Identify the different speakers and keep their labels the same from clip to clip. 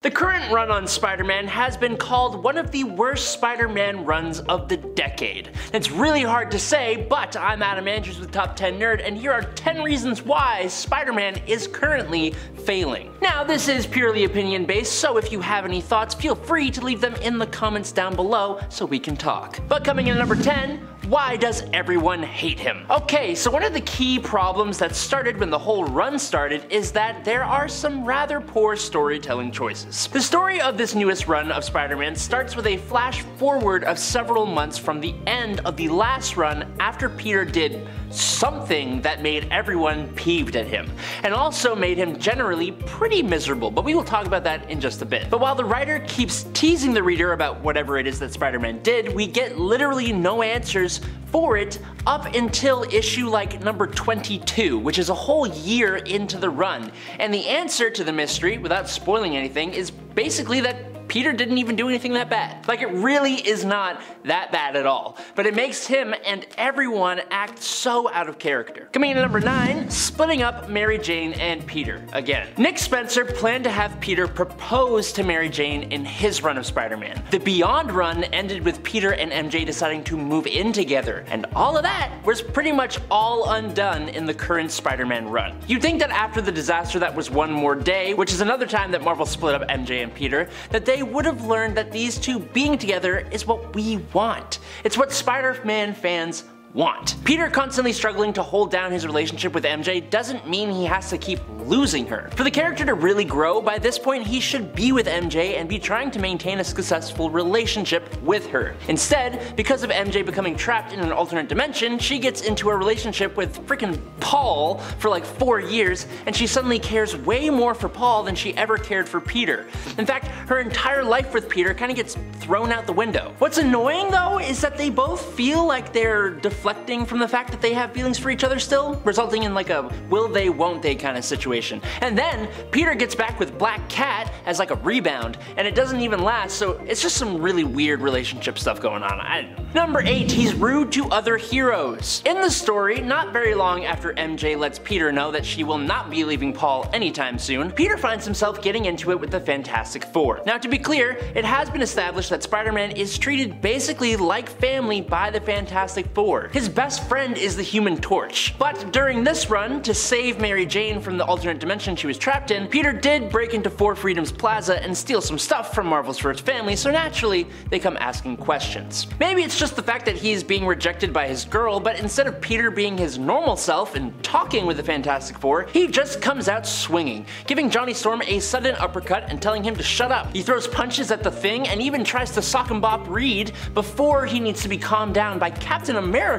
Speaker 1: The current run on Spider-Man has been called one of the worst Spider-Man runs of the decade. It's really hard to say, but I'm Adam Andrews with Top 10 Nerd, and here are 10 reasons why Spider-Man is currently failing. Now, this is purely opinion-based, so if you have any thoughts, feel free to leave them in the comments down below so we can talk. But coming in at number 10, why does everyone hate him? Okay, so one of the key problems that started when the whole run started is that there are some rather poor storytelling choices. The story of this newest run of Spider-Man starts with a flash forward of several months from the end of the last run after Peter did something that made everyone peeved at him, and also made him generally pretty miserable, but we will talk about that in just a bit. But while the writer keeps teasing the reader about whatever it is that Spider-Man did, we get literally no answers for it up until issue like number 22, which is a whole year into the run. And the answer to the mystery, without spoiling anything, is basically that Peter didn't even do anything that bad. Like, it really is not that bad at all, but it makes him and everyone act so out of character. Coming in at number 9, splitting up Mary Jane and Peter again. Nick Spencer planned to have Peter propose to Mary Jane in his run of Spider-Man. The Beyond run ended with Peter and MJ deciding to move in together, and all of that was pretty much all undone in the current Spider-Man run. You'd think that after the disaster that was One More Day, which is another time that Marvel split up MJ and Peter, that they would have learned that these two being together is what we want. It's what Spider-Man fans want. Peter constantly struggling to hold down his relationship with MJ doesn't mean he has to keep losing her. For the character to really grow, by this point he should be with MJ and be trying to maintain a successful relationship with her. Instead, because of MJ becoming trapped in an alternate dimension, she gets into a relationship with frickin' Paul for like 4 years, and she suddenly cares way more for Paul than she ever cared for Peter. In fact, her entire life with Peter kinda gets thrown out the window. What's annoying though is that they both feel like they're deflecting from the fact that they have feelings for each other still, resulting in like a will they won't they kind of situation. And then Peter gets back with Black Cat as like a rebound, and it doesn't even last, so it's just some really weird relationship stuff going on. I don't know. Number 8, he's rude to other heroes. In the story, not very long after MJ lets Peter know that she will not be leaving Paul anytime soon, Peter finds himself getting into it with the Fantastic Four. Now, to be clear, it has been established that Spider-Man is treated basically like family by the Fantastic Four. His best friend is the Human Torch. But during this run, to save Mary Jane from the alternate dimension she was trapped in, Peter did break into Four Freedoms Plaza and steal some stuff from Marvel's first family, so naturally, they come asking questions. Maybe it's just the fact that he's being rejected by his girl, but instead of Peter being his normal self and talking with the Fantastic Four, he just comes out swinging, giving Johnny Storm a sudden uppercut and telling him to shut up. He throws punches at the Thing and even tries to sock and bop Reed before he needs to be calmed down by Captain America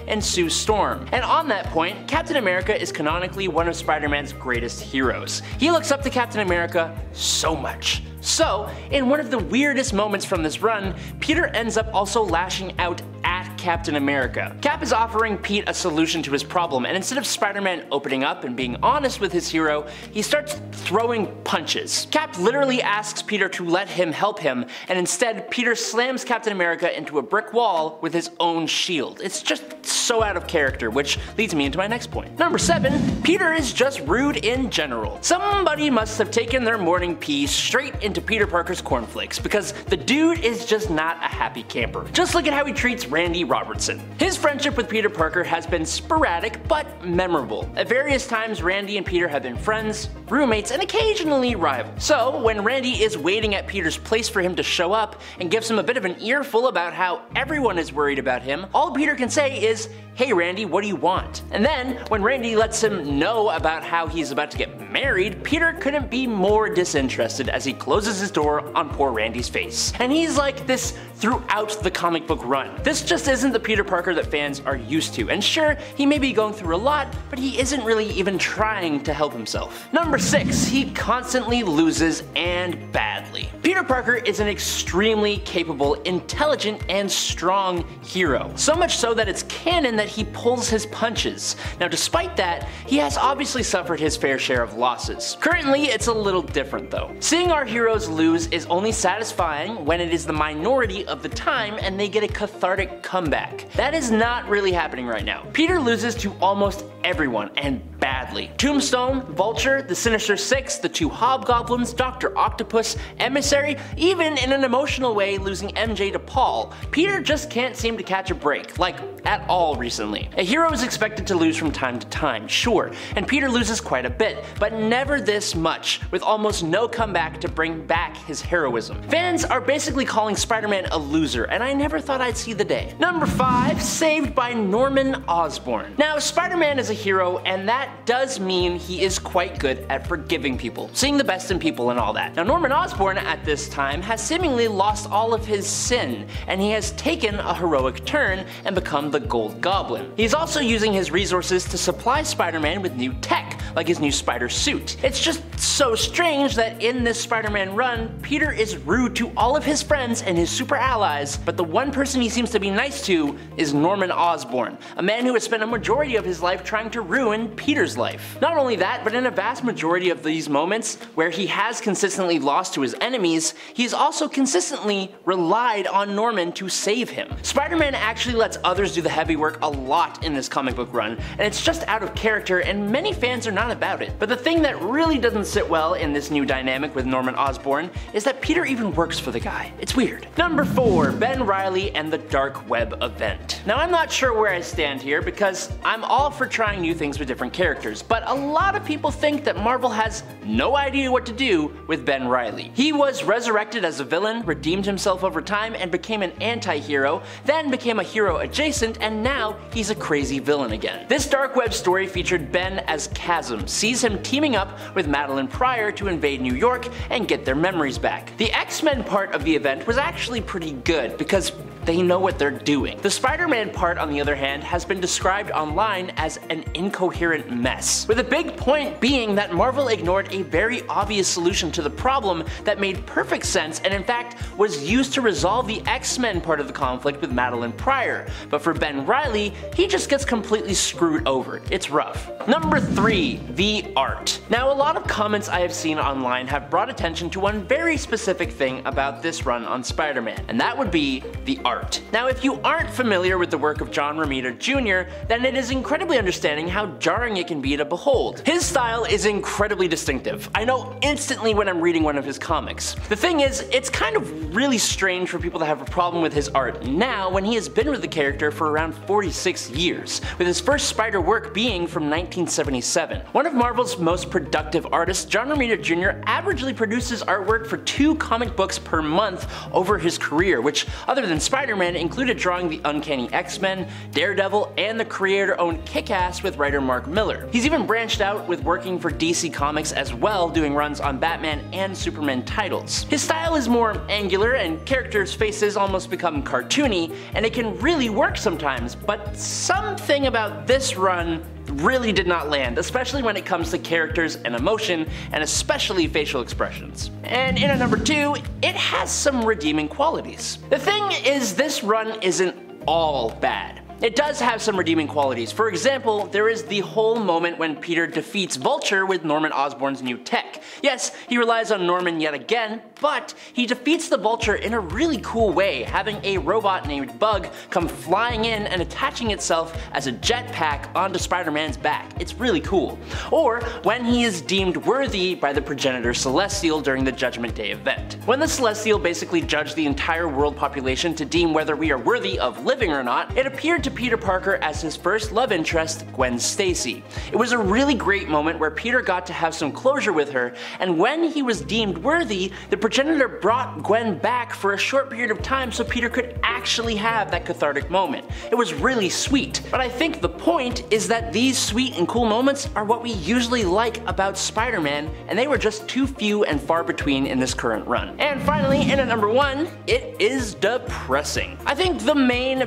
Speaker 1: and Sue Storm. And on that point, Captain America is canonically one of Spider-Man's greatest heroes. He looks up to Captain America so much. So, in one of the weirdest moments from this run, Peter ends up also lashing out at Captain America. Cap is offering Pete a solution to his problem, and instead of Spider-Man opening up and being honest with his hero, he starts throwing punches. Cap literally asks Peter to let him help him, and instead Peter slams Captain America into a brick wall with his own shield. It's just so out of character, which leads me into my next point. Number 7, Peter is just rude in general. Somebody must have taken their morning pee straight into Peter Parker's cornflakes, because the dude is just not a happy camper. Just look at how he treats Randy Robertson. His friendship with Peter Parker has been sporadic but memorable. At various times, Randy and Peter have been friends, roommates, and occasionally rivals. So when Randy is waiting at Peter's place for him to show up and gives him a bit of an earful about how everyone is worried about him, all Peter can say is, "Hey Randy, what do you want?" And then, when Randy lets him know about how he's about to get married, Peter couldn't be more disinterested as he closes his door on poor Randy's face. And he's like this throughout the comic book run. This just isn't the Peter Parker that fans are used to, and sure, he may be going through a lot, but he isn't really even trying to help himself. Number 6, he constantly loses, and badly. Peter Parker is an extremely capable, intelligent, and strong hero. So much so that it's canon that he pulls his punches. Now despite that, he has obviously suffered his fair share of losses. Currently, it's a little different though. Seeing our heroes lose is only satisfying when it is the minority of the time and they get a cathartic comeback. That is not really happening right now. Peter loses to almost everyone, and badly. Tombstone, Vulture, the Sinister Six, the two Hobgoblins, Dr. Octopus, Emissary, even in an emotional way losing MJ to Paul. Peter just can't seem to catch a break, like at all recently. A hero is expected to lose from time to time, sure, and Peter loses quite a bit, but never this much, with almost no comeback to bring back his heroism. Fans are basically calling Spider-Man a loser, and I never thought I'd see the day. Number 5, saved by Norman Osborn. Now, Spider-Man is a hero, and that does mean he is quite good at forgiving people, seeing the best in people and all that. Now, Norman Osborn at this time has seemingly lost all of his sin, and he has taken a heroic turn and become the Gold Goblin. He's also using his resources to supply Spider-Man with new tech, like his new spider suit. It's just so strange that in this Spider-Man run, Peter is rude to all of his friends and his super allies, but the one person he seems to be nice to is Norman Osborn, a man who has spent a majority of his life trying to ruin Peter's life. Not only that, but in a vast majority of these moments where he has consistently lost to his enemies, he's also consistently relied on Norman to save him. Spider-Man actually lets others do the heavy work a lot in this comic book run, and it's just out of character and many fans are not about it. But the thing that really doesn't sit well in this new dynamic with Norman Osborn is that Peter even works for the guy. It's weird. Number 4, Ben Reilly and the Dark Web event. Now I'm not sure where I stand here because I'm all for trying new things with different characters, but a lot of people think that Marvel has no idea what to do with Ben Reilly. He was resurrected as a villain, redeemed himself over time, and became an anti-hero, then became a hero adjacent, and now he's a crazy villain again. This Dark Web story featured Ben as Chasm, sees him teaming up with Madeline Pryor to invade New York and get their memories back. The X-Men part of the event was actually pretty good because they know what they're doing. The Spider-Man part, on the other hand, has been described online as an incoherent mess, with a big point being that Marvel ignored a very obvious solution to the problem that made perfect sense and in fact was used to resolve the X-Men part of the conflict with Madeline Pryor. But for Ben Reilly, he just gets completely screwed over. It's rough. Number 3, the art. Now, a lot of comments I have seen online have brought attention to one very specific thing about this run on Spider-Man, and that would be the art. Now, if you aren't familiar with the work of John Romita Jr., then it is incredibly understanding how jarring it can be to behold. His style is incredibly distinctive. I know instantly when I'm reading one of his comics. The thing is, it's kind of really strange for people to have a problem with his art now when he has been with the character for around 46 years, with his first Spider work being from 1977. One of Marvel's most productive artists, John Romita Jr. averagely produces artwork for 2 comic books per month over his career, which, other than Spider-Man, included drawing the Uncanny X-Men, Daredevil, and the creator-owned Kick-Ass with writer Mark Millar. He's even branched out with working for DC Comics as well, doing runs on Batman and Superman titles. His style is more angular and characters' faces almost become cartoony, and it can really work sometimes, but something about this run really did not land, especially when it comes to characters and emotion, and especially facial expressions. And in at number 2, it has some redeeming qualities. The thing is, this run isn't all bad. It does have some redeeming qualities. For example, there is the whole moment when Peter defeats Vulture with Norman Osborn's new tech. Yes, he relies on Norman yet again, but he defeats the Vulture in a really cool way, having a robot named Bug come flying in and attaching itself as a jetpack onto Spider-Man's back. It's really cool. Or when he is deemed worthy by the progenitor Celestial during the Judgment Day event. When the Celestial basically judged the entire world population to deem whether we are worthy of living or not, it appeared to Peter Parker as his first love interest, Gwen Stacy. It was a really great moment where Peter got to have some closure with her, and when he was deemed worthy, the progenitor brought Gwen back for a short period of time so Peter could actually have that cathartic moment. It was really sweet. But I think the point is that these sweet and cool moments are what we usually like about Spider-Man, and they were just too few and far between in this current run. And finally, in at number 1, it is depressing. I think the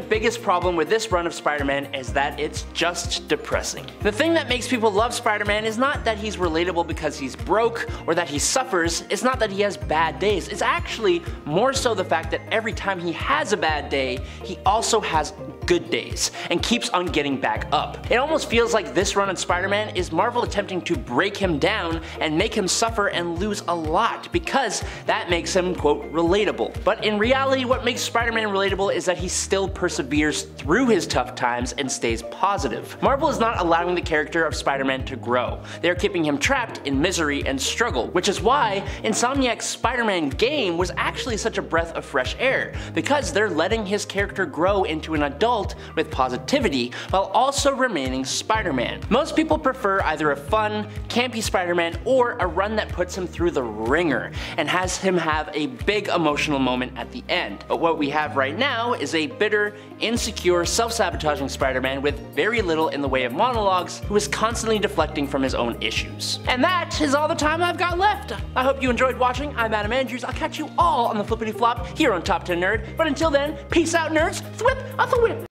Speaker 1: biggest problem with this run of Spider-Man is that it's just depressing. The thing that makes people love Spider-Man is not that he's relatable because he's broke or that he suffers, it's not that he has bad days, it's actually more so the fact that every time he has a bad day, he also has good days, and keeps on getting back up. It almost feels like this run on Spider-Man is Marvel attempting to break him down and make him suffer and lose a lot, because that makes him, quote, relatable. But in reality, what makes Spider-Man relatable is that he still perseveres through his tough times and stays positive. Marvel is not allowing the character of Spider-Man to grow. They are keeping him trapped in misery and struggle, which is why Insomniac's Spider-Man game was actually such a breath of fresh air, because they're letting his character grow into an adult with positivity while also remaining Spider-Man. Most people prefer either a fun, campy Spider-Man or a run that puts him through the ringer and has him have a big emotional moment at the end. But what we have right now is a bitter, insecure, self-sabotaging Spider-Man with very little in the way of monologues, who is constantly deflecting from his own issues. And that is all the time I've got left. I hope you enjoyed watching. I'm Adam Andrews. I'll catch you all on the flippity flop here on Top 10 Nerd. But until then, peace out, nerds. Thwip, a thwip.